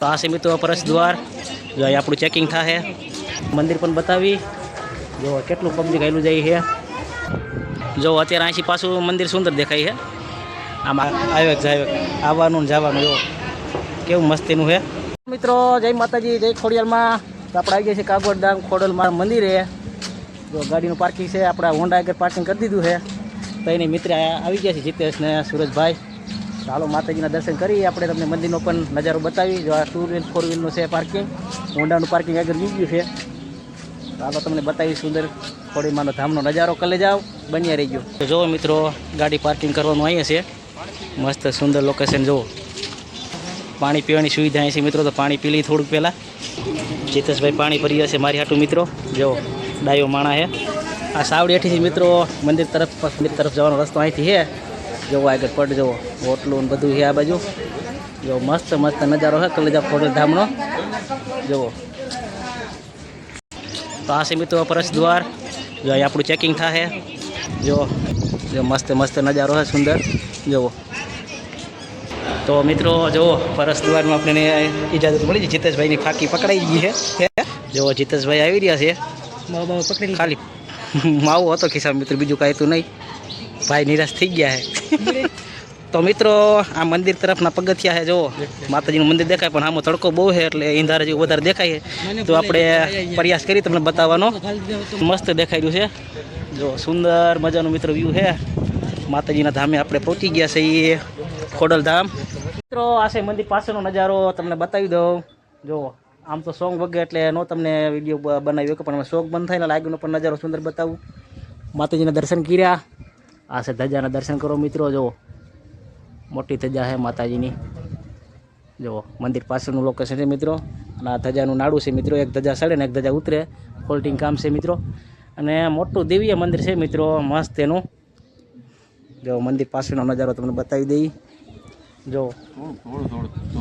તો આ છે મિત્રો પરસ દ્વાર, જો અહીં આપણું ચેકિંગ થાય. મંદિર પણ બતાવી, જો કેટલું પબ્લિક આવેલું જાય છે. જો અત્યારે અહીંથી પાછું મંદિર સુંદર દેખાય છે. આમાં આવે જાય આવવાનું ને જવાનું, જો કેવું મસ્તીનું છે. મિત્રો જય માતાજી, જય ખોડિયારમાં. તો આપણે આવી ગયા છીએ કાગવડધામ ખોડલમાં મંદિરે. જો ગાડીનું પાર્કિંગ છે, આપણા હોન્ડા આગળ પાર્કિંગ કરી દીધું છે. તો એની મિત્ર આવી ગયા છે જીતેશ ને સુરજભાઈ. ચાલો માતાજીના દર્શન કરી, આપણે તમને મંદિરનો પણ નજારો બતાવી. જો આ 2 વ્હીલ 4 વ્હીલનું છે પાર્કિંગ, હોન્ડાનું પાર્કિંગ આગળ વી ગયું છે. ચાલો તમને બતાવી સુંદર ખોડીમાનો ધામનો નજારો. કલે જાઓ, બન્યા રહી ગયો. તો જુઓ મિત્રો, ગાડી પાર્કિંગ કરવાનું અહીંયા છે. મસ્ત સુંદર લોકેશન. જુઓ પાણી પીવાની સુવિધા અહીં છે મિત્રો. તો પાણી પી લઈ થોડુંક પહેલાં. જીતેશભાઈ પાણી ભરી જશે મારી હાટું મિત્રો. જો ડાયો માણા છે. આ સાવડી હેઠીથી મિત્રો મંદિર તરફ જવાનો રસ્તો અહીંથી છે. જોવો આગળ પડ, જુઓ હોટલું ને બધું છે આ બાજુ. જો મસ્ત મસ્ત નજારો છે કલેજા ખોડલ ધામનો. જુઓ તો આ છે મિત્રો પરસ દ્વાર, જો અહીં આપણું ચેકિંગ થાય. જો મસ્ત મસ્ત નજારો છે સુંદર. જુઓ તો મિત્રો જુઓ પરસ દ્વારમાં આપણને ઇજાજત મળી છે. જીતેશભાઈની ફાંકી પકડાઈ ગઈ છે. જુઓ જીતેશભાઈ આવી રહ્યા છે. પકડી ખાલી માવો હતો ખિસ્સા મિત્રો, બીજું કાંઈ તું નહીં. ભાઈ નિરાશ થઈ ગયા છે. તો મિત્રો આ મંદિર તરફના પગથિયા છે. જુઓ માતાજીનું મંદિર દેખાય, પણ આમાં તડકો બહુ છે એટલે ઈંધારા જેવું વધારે દેખાય છે. તો આપણે પ્રયાસ કરી તમને બતાવવાનો. મસ્ત દેખાઈ રહ્યું છે. જો સુંદર મજાનું મિત્રો વ્યૂ છે. માતાજીના ધામે આપણે પહોંચી ગયા છે, એ ખોડલ ધામ. મિત્રો આ છે મંદિર પાસેનો નજારો, તમને બતાવી દઉં. જો આમ તો સોંગ વગે એટલે નો તમને વિડીયો બનાવ્યો કે, પણ સોંગ બંધ થાય ને લાગ્યું પણ નજારો સુંદર બતાવું. માતાજીના દર્શન કર્યા. આ છે ધજાના દર્શન કરો મિત્રો. જુઓ મોટી ધજા છે માતાજીની. જુઓ મંદિર પાસેનું લોકેશન છે મિત્રો. અને આ ધજાનું નાડું છે મિત્રો. એક ધજા સડે ને એક ધજા ઉતરે, ફોલ્ટિંગ કામ છે મિત્રો. અને મોટું દિવ્ય મંદિર છે મિત્રો, મસ્ત એનું. જો મંદિર પાસેનો નજારો તમને બતાવી દઈ. જો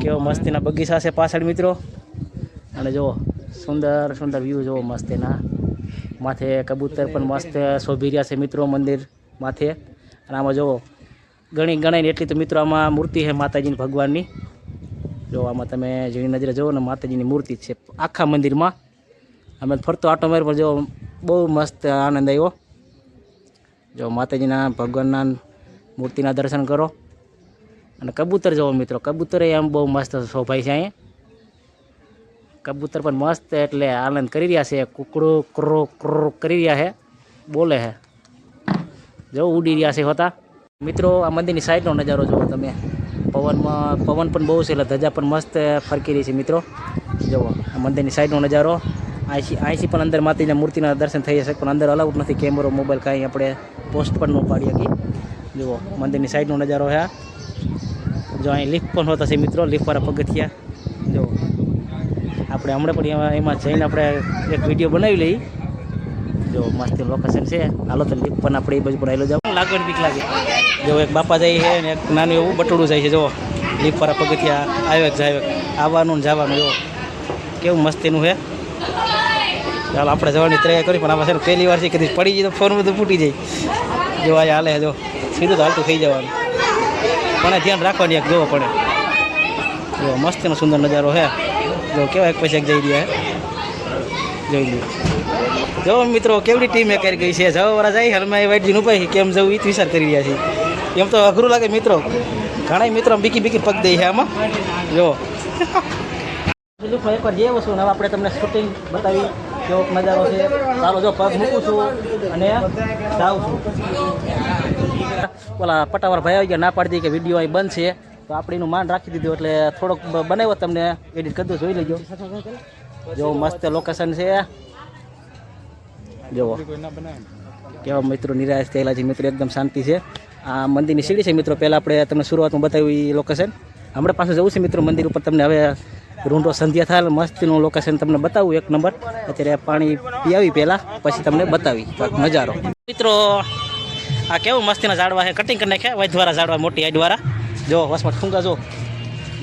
કેવો મસ્તીના બગીચા છે પાછળ મિત્રો. અને જો સુંદર સુંદર વ્યૂ જુઓ મસ્ત એના. માથે કબૂતર પણ મસ્ત શોભી રહ્યા છે મિત્રો મંદિર માથે. અને આમાં જુઓ ગણાય એટલી તો મિત્રો આમાં મૂર્તિ છે માતાજીની ભગવાનની. જો આમાં તમે જેની નજરે જુઓ ને માતાજીની મૂર્તિ છે આખા મંદિરમાં. અમે ફરતો આટો મારી પર જો બહુ મસ્ત આનંદ આવ્યો. જો માતાજીના ભગવાનના મૂર્તિના દર્શન કરો. અને કબૂતર જુઓ મિત્રો, કબૂતર એમ બહુ મસ્ત શોભાય છે અહીંયા. કબૂતર પણ મસ્ત એટલે આનંદ કરી રહ્યા છે. કુકડું ક્રો ક્રો કરી રહ્યા છે, બોલે છે. જો ઉડી રહ્યા છે હોતા મિત્રો. આ મંદિરની સાઈડનો નજારો જુઓ તમે. પવન પણ બહુ છે એટલે ધજા પણ મસ્ત ફરકી રહી છે મિત્રો. જુઓ આ મંદિરની સાઈડનો નજારો. અહીંથી પણ અંદર માતાજીના મૂર્તિના દર્શન થઈ જશે, પણ અંદર અલાઉડ નથી કેમેરો મોબાઈલ કાંઈ આપણે પોસ્ટ પણ ન પાડી શકીએ. જુઓ મંદિરની સાઈડનો નજારો છે. જો અહીં લિફ્ટ પણ હોતા છે મિત્રો, લિફ્ટવાળા પગથિયા. જો આપણે હમણાં પણ એમાં જઈને આપણે એક વિડીયો બનાવી લઈએ. જો મસ્ત લોકેશન છે. હાલો તો લિફ્ટ પણ આપણે એ બાજુ પણ આવેલો જાવ. લાગવાની બીક લાગે. જો એક બાપા જાય છે ને એક નાનું એવું બટુડું જાય છે. જો લિફ્ટવાળા પગથિયા આવે જાય આવવાનું ને જવાનું. જો કેવું મસ્તીનું છે. ચાલો આપણે જવાની તૈયારી કરી, પણ આમાં છે ને પહેલી વાર છે કદી પડી જાય તો ફોન બધું ફૂટી જાય. જો આ હાલે જો સીધું તો હાલતું થઈ જવાનું, પણ ધ્યાન રાખવાની એક જોવો પડે. જો મસ્તનો સુંદર નજારો છે. જો કેવા એક પછી એક જઈ રહ્યા જોઈ લ્યો. જો મિત્રો કેવડી ટીમ કરી ગઈ છે. જવાવાળા જાય હાલમાં એ વાઇટજીનું ભાઈ કેમ જવું એ વિચાર કરી રહ્યા છે. એમ તો અઘરું લાગે મિત્રો, ઘણા મિત્રો બીકી પગ દે છે આમાં. જો એકવાર જે વસ્તુ હવે આપણે તમને શૂટિંગ બતાવી કેવો નજારો છે. ચાલો જો પગ મૂકું છું અને જાઉં છું. ઓલા પટાવાળા ભાઈ આવી ગયા, ના પાડી દઈ કે વિડીયો અહીં બંધ છે. તો આપણે એનું માન રાખી દીધું એટલે થોડોક બનાવ્યો, તમને એડિટ કરી દો, જોઈ લેજો. જો મસ્ત લોકેશન છે. જુઓ કેવા મિત્રો નિરાશ થયેલા છે મિત્રો, એકદમ શાંતિ છે. આ મંદિરની સીડી છે મિત્રો. પહેલાં આપણે તમને શરૂઆતમાં બતાવ્યું એ લોકેશન. હમણાં પાછું જવું છે મિત્રો મંદિર ઉપર. તમને હવે રૂંઢો સંધ્યા થાય મસ્તીનું લોકેશન તમને બતાવું એક નંબર. અત્યારે પાણી પી આવી પહેલાં, પછી તમને બતાવી નજારો મિત્રો. આ કેવું મસ્તીના ઝાડવા છે, કટિંગ કરી નાખ્યા વૈધવાળા ઝાડવા, મોટી હાઈટવાળા. જો વસમાં ઠૂંગા જો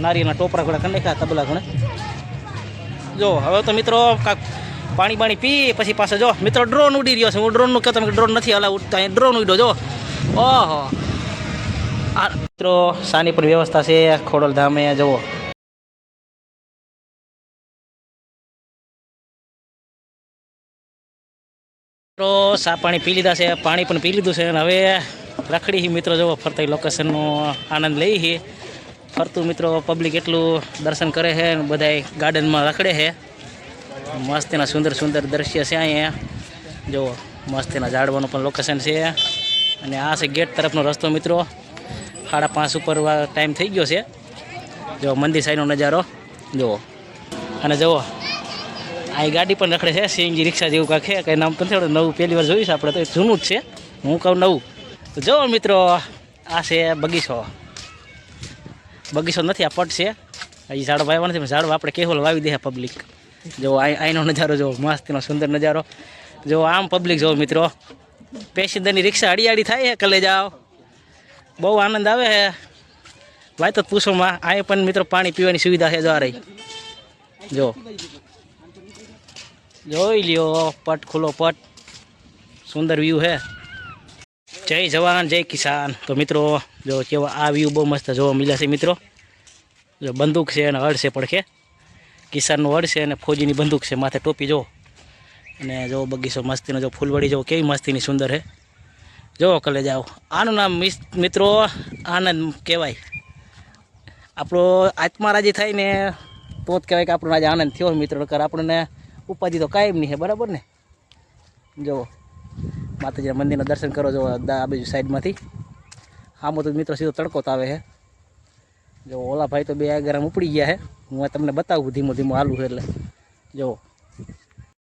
નારિયેળના ટોપરા ઘોડા કરી નાખ્યા, તબલા ઘણે. જો હવે તો મિત્રો પાણી પી પછી પાછો જો મિત્રો ડ્રોન ઉડી રહ્યો છે. હું ડ્રોનનું કહું તમે ડ્રોન નથી હલા ઉડતા, અહીં ડ્રોન ઉડ્યો. જો ઓહો આ મિત્રો સાની પણ વ્યવસ્થા છે ખોડલ ધામે. જુઓ મિત્રો સા પાણી પી લીધા છે, પાણી પણ પી લીધું છે અને હવે રખડી મિત્રો જુઓ ફરતા લોકેશનનો આનંદ લઈ છે. ફરતું મિત્રો પબ્લિક એટલું દર્શન કરે છે અને બધા ગાર્ડનમાં રખડે છે. મસ્ત એના સુંદર સુંદર દ્રશ્ય છે અહીંયા જુઓ. મસ્ત એના ઝાડવાનું પણ લોકેશન છે અને આ છે ગેટ તરફનો રસ્તો મિત્રો. 5:30 ઉપર ટાઈમ થઈ ગયો છે. જો મંદિર સાઈડનો નજારો જુઓ. અને જુઓ આ ગાડી પણ રખડે છે, સીએનજી રિક્ષા જેવું કાંક છે, કંઈ નામ પણ થોડું નવું પહેલી વાર જોઈશ આપણે, તો જૂનું જ છે, હું કહું નવું. તો જુઓ મિત્રો આ છે બગીચો. બગીચો નથી, આ પટ છે. એ ઝાડ વાવવા નથી, ઝાડ આપણે કેવલ વાવી દે પબ્લિક. જો અહીંનો નજારો જો મસ્તનો સુંદર નજારો જો. આમ પબ્લિક જો મિત્રો, પેસેન્જરની રિક્ષા અડી થાય છે, કલે જાઓ, બહુ આનંદ આવે છે ભાઈ. તો પૂછોમાં અહીં પણ મિત્રો પાણી પીવાની સુવિધા છે. જો આ રહી જો, જોઈ લ્યો પટ, ખુલ્લો પટ, સુંદર વ્યૂ છે. જય જવાન જય કિસાન. તો મિત્રો જો કેવા આ વ્યૂ બહુ મસ્ત જોવા મળ્યા છે મિત્રો. જો બંદૂક છે અને હળ છે પડખે, કિસાનનું હળ છે અને ફૌજીની બંદૂક છે, માથે ટોપી જો. અને જો બગીચો મસ્તીનો જો, ફૂલવડી જો કેવી મસ્તીની સુંદર છે. જો કલે જાઓ. આનું નામ મિત્રો આનંદ કહેવાય. આપણો આત્મા રાજી થાય ને તો જ કહેવાય કે આપણો આજે આનંદ થયો મિત્રો. નકર આપણને ઉપાધિ તો કાયમ નહીં છે, બરાબર ને. જો માતાજીના મંદિરના દર્શન કરો જો આ બાજુ સાઈડમાંથી. આમાં તો મિત્રો સીધો તડકો તો આવે છે. જો ઓલા ભાઈ તો 2 ગરમ ઉપડી ગયા છે. હું તમને બતાવું ધીમો ધીમો હાલું છે એટલે. જો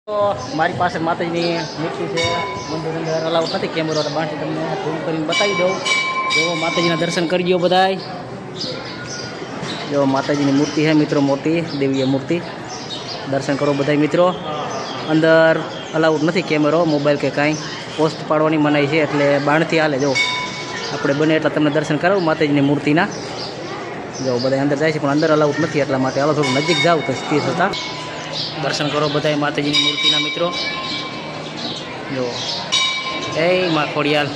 તો મારી પાસે માતાજીની મૂર્તિ છે. મંદિર અંદર અલાઉ નથી કેમેરો, બાંધી તમને ઝૂમ કરીને બતાવી દઉં. જો માતાજીના દર્શન કરી ગયો બધાય. જો માતાજીની મૂર્તિ છે મિત્રો, મોટી દેવીય મૂર્તિ. દર્શન કરો બધાય મિત્રો. અંદર અલાઉડ નથી કેમેરો, મોબાઈલ કે કાંઈ, પોસ્ટ પાડવાની મનાઈ છે એટલે બાણથી હાલે. જો આપણે બને એટલા તમને દર્શન કરાવું માતાજીની મૂર્તિના. જો બધા અંદર જાય છે પણ અંદર અલાઉડ નથી, એટલા માટે હાલો થોડું નજીક જાવ તો સ્થિર થતા દર્શન કરો બધાય માતાજીની મૂર્તિના મિત્રો. જો એ માં ખોડિયાલ.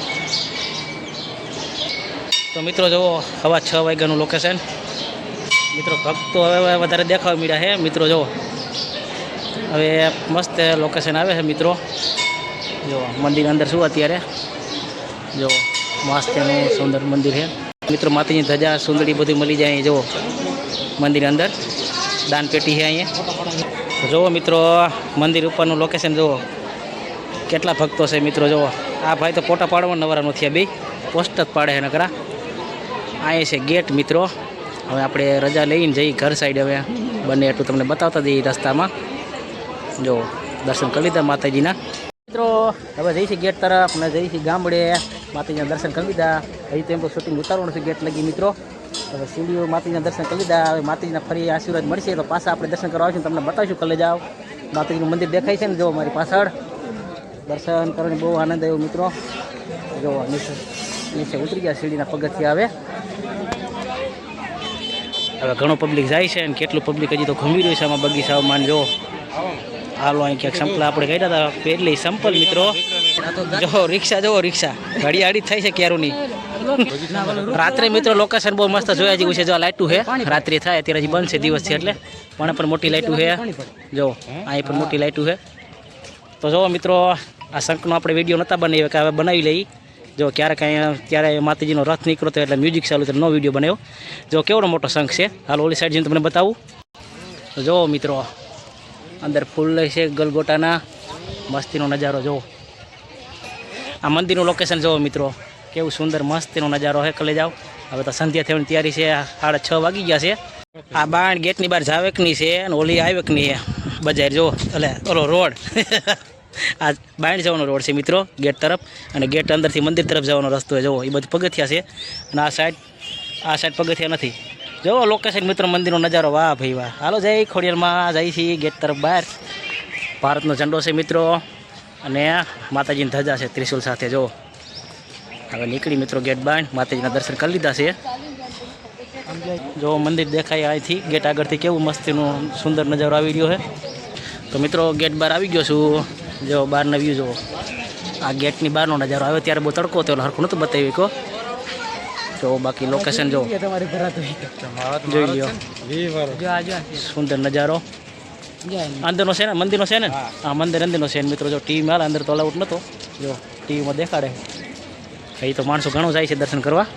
તો મિત્રો જુઓ 6:15 વાગ્યાનું લોકેશન મિત્રો. ભક્તો હવે વધારે દેખાવા મળ્યા છે મિત્રો. જો હવે મસ્ત લોકેશન આવે છે મિત્રો. જો મંદિર અંદર શું અત્યારે જો મસ્ત એનું સુંદર મંદિર છે મિત્રો. માતાજીની ધજા સુંદરી બધું મળી જાય અહીં. જુઓ મંદિર અંદર દાન પેટી છે અહીંયા. જુઓ મિત્રો મંદિર ઉપરનું લોકેશન જુઓ, કેટલા ભક્તો છે મિત્રો. જુઓ આ ભાઈ તો ફોટા પાડવા નવરા નથી, આ બે પોસ્ટ જ પાડે છે નકરા. અહીંયા છે ગેટ મિત્રો. હવે આપણે રજા લઈને જઈ ઘર સાઈડ. હવે બંને એટલું તમને બતાવતા જઈએ રસ્તામાં. જો દર્શન કરી લીધા માતાજીના મિત્રો. હવે જઈશું ગેટ તરફ ને જઈશું ગામડે. માતાજીના દર્શન કરી લીધા. હજી તો એમ તો શૂટિંગ ઉતારવાનું છે ગેટ લગી મિત્રો. હવે સીડીઓ માતાજીના દર્શન કરી લીધા. હવે માતાજીના ફરી આશીર્વાદ મળશે તો પાછા આપણે દર્શન કરવા આવીશું, તમને બતાવીશું. કલે જાઓ માતાજીનું મંદિર દેખાય છે ને, જો મારી પાછળ. દર્શન કરવાની બહુ આનંદ આવ્યો મિત્રો. જો નીચે ઉતરી ગયા સીડીના પગથિયા. હવે ઘણો પબ્લિક જાય છે અને કેટલું પબ્લિક હજી તો ઘૂમી રહ્યું છે આમાં બગીચામાં. જો હાલો અહીં ક્યાંક સંપલા આપણે કર્યા હતા પહેલી સંપલ મિત્રો. જો રિક્ષા, જુઓ રિક્ષા ઘડી આડી થાય છે ક્યારોની. રાત્રે મિત્રો લોકેશન બહુ મસ્ત જોયા જેવું છે. જો લાઇટું છે, રાત્રે થાય અત્યારે હજી બંધ છે, દિવસ છે એટલે પણ મોટી લાઇટું છે. જો અહીં પણ મોટી લાઇટું છે. તો જો મિત્રો આ શંખનો આપણે વિડીયો નહોતા બનાવ્યો કે હવે બનાવી લઈ. જો ક્યારેક અહીંયા ત્યારે માતાજીનો રથ નીકળતો એટલે મ્યુઝિક ચાલુ તો નો વિડીયો બનાવ્યો. જો કેવડો મોટો શંખ છે. હાલ ઓલી સાઈડ જઈને તમને બતાવું. તો જો મિત્રો અંદર ફૂલ છે ગલગોટાના. મસ્તીનો નજારો જુઓ. આ મંદિરનું લોકેશન જુઓ મિત્રો, કેવું સુંદર મસ્તીનો નજારો છે. કલે જાઓ. હવે તો સંધ્યા થવાની તૈયારી છે. 6:30 વાગી ગયા છે. આ બાણ ગેટની બહાર જાવેકની છે અને ઓલી આવેકની છે બજાર. જો એટલે ઓલો રોડ આ બાયણ જવાનો રોડ છે મિત્રો ગેટ તરફ, અને ગેટ અંદરથી મંદિર તરફ જવાનો રસ્તો છે. જુઓ એ બધું પગથિયા છે અને આ સાઈડ પગથિયા નથી. જુઓ લોકેશન મિત્રો મંદિરનો નજારો. વાહ ભાઈ વાહ. હાલો જય ખોડિયારમાં જઈ છીએ ગેટ તરફ બહાર. ભારતનો ઝંડો છે મિત્રો અને માતાજીની ધજા છે ત્રિશુલ સાથે. જો હવે નીકળી મિત્રો ગેટ બહાર. માતાજીના દર્શન કરી લીધા છે. જો મંદિર દેખાય અહીંથી ગેટ આગળથી. કેવું મસ્તીનું સુંદર નજારો આવી રહ્યો છે. તો મિત્રો ગેટ બહાર આવી ગયો છું. જો બહારના વ્યૂ જુઓ. આ ગેટની બહારનો નજારો. આવે ત્યારે બહુ તડકો હતો એટલે હરખું નહોતું બતાવી કહો. જો બાકી લોકેશન જો જોઈ લ્યો, સુંદર નજારો. અંદરનો છે ને મંદિરનો છે ને હા અંદરનો છે મિત્રો જો ટીવી હાલ અંદર તો અલાઉટ નહોતો જો ટીવીમાં દેખાડે એ તો માણસો ઘણું જાય છે દર્શન કરવા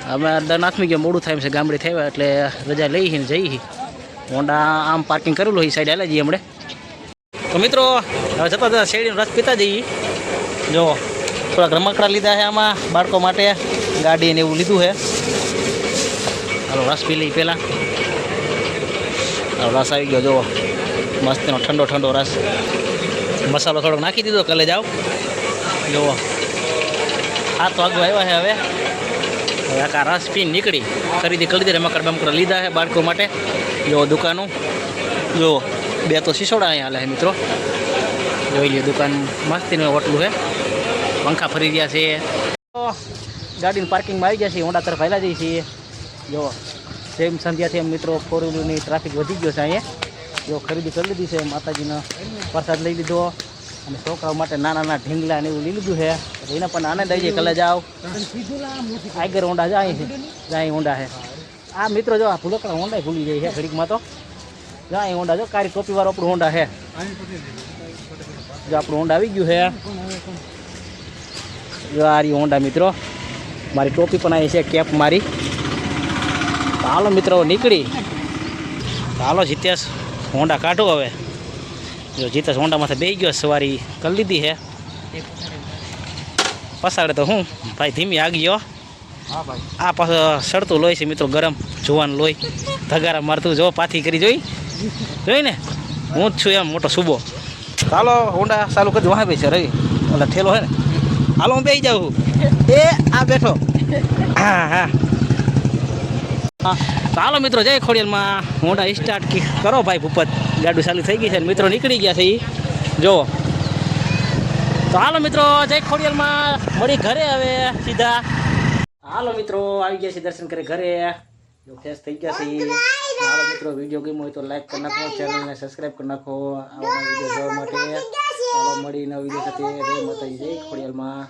અમે અંદર નાથમી ગયો મોડું થાય એમ છે ગામડે થયા એટલે રજા લઈ ને જઈ હોન્ડા આમ પાર્કિંગ કરેલું એ સાઈડ હાલે જઈએ હમણે તો મિત્રો હવે જતા જતા શેરડીનો રસ પીતા જઈએ જો થોડાક રમકડા લીધા છે આમાં બાળકો માટે ગાડી ને એવું લીધું છે હાલો રસ પી લઈ પહેલાં રસ આવી ગયો જુઓ મસ્તનો ઠંડો ઠંડો રસ મસાલો થોડોક નાખી દીધો કલે જાઓ જુઓ આ તો આગળ આવ્યા છે હવે આખા રસ પીને નીકળી ખરીદી કરી દીધી રમકડા બમકડા લીધા છે બાળકો માટે જુઓ દુકાનું જુઓ 2 તો સિસોડા અહીંયા હાલે છે મિત્રો જોઈ લ્યો દુકાન મસ્તીનું હોટલું છે પંખા ફરી ગયા છે ગાડીની પાર્કિંગમાં આવી ગયા છે હોન્ડા તરફ હાલ્યા જઈએ છીએ જુઓ જેમ સંધ્યાથી એમ મિત્રો 4 વ્હીલરની ટ્રાફિક વધી ગયો છે અહીંયા જો ખરીદી કરી લીધી છે માતાજીનો પ્રસાદ લઈ લીધો અને છોકરાઓ માટે નાના નાના ઢીંગલા ને એવું લઈ લીધું છે એને પણ આનંદ આવી જાય કલે જાઓ આગળ હોન્ડા જાય છે જાય હોન્ડા છે આ મિત્રો જો આ ભૂલકડા હોન્ડા ભૂલી જાય છે ઘડીકમાં તો જાય હોન્ડા જો કારી ટોપીવાળો આપણું હોન્ડા છે જો આપણું હોન્ડા આવી ગયું છે જો આ રહી હોન્ડા મિત્રો મારી ટોપી પણ આવી છે કેપ મારી હાલો મિત્રો નીકળી હાલો જીતેશ હોન્ડા કાઢો હવે જો જીતેશ હોન્ડામાંથી બેસી ગયો સવારી કરી લીધી છે પસાડે તો હું ભાઈ ધીમી આગી ગયો આ પાછો સડતું લોહી છે મિત્રો ગરમ જોવાનું લોહી ધગારા મારતું જો પાથી કરી જોઈ ને હું જ છું એમ મોટો સુબો હાલો હોન્ડા ચાલુ કરી વાહ ભાઈ છે રવિ એટલે ઠેલો હે ને હાલો હું બેસી જાઉં એ આ બેઠો હા હા હાલો મિત્રો જય ખોડિયાલમાં હોન્ડા સ્ટાર્ટ કરો ભાઈ ભૂપત ગાડી ચાલુ થઈ ગઈ છે મિત્રો નીકળી ગયા છે એ જો તો હાલો મિત્રો જય ખોડિયાલમાં મળી ઘરે હવે સીધા હાલો મિત્રો આવી ગયા છે દર્શન કરે ઘરે જો ફ્રેશ થઈ ગયા છે હાલો મિત્રો વિડીયો ગમ્યો હોય તો લાઈક કરી નાખો ચેનલને સબસ્ક્રાઈબ કરી નાખો આવા વિડીયો જોવા માટે હાલો મળીને વિડીયો સાથે જય માતાજી જય ખોડિયાલમાં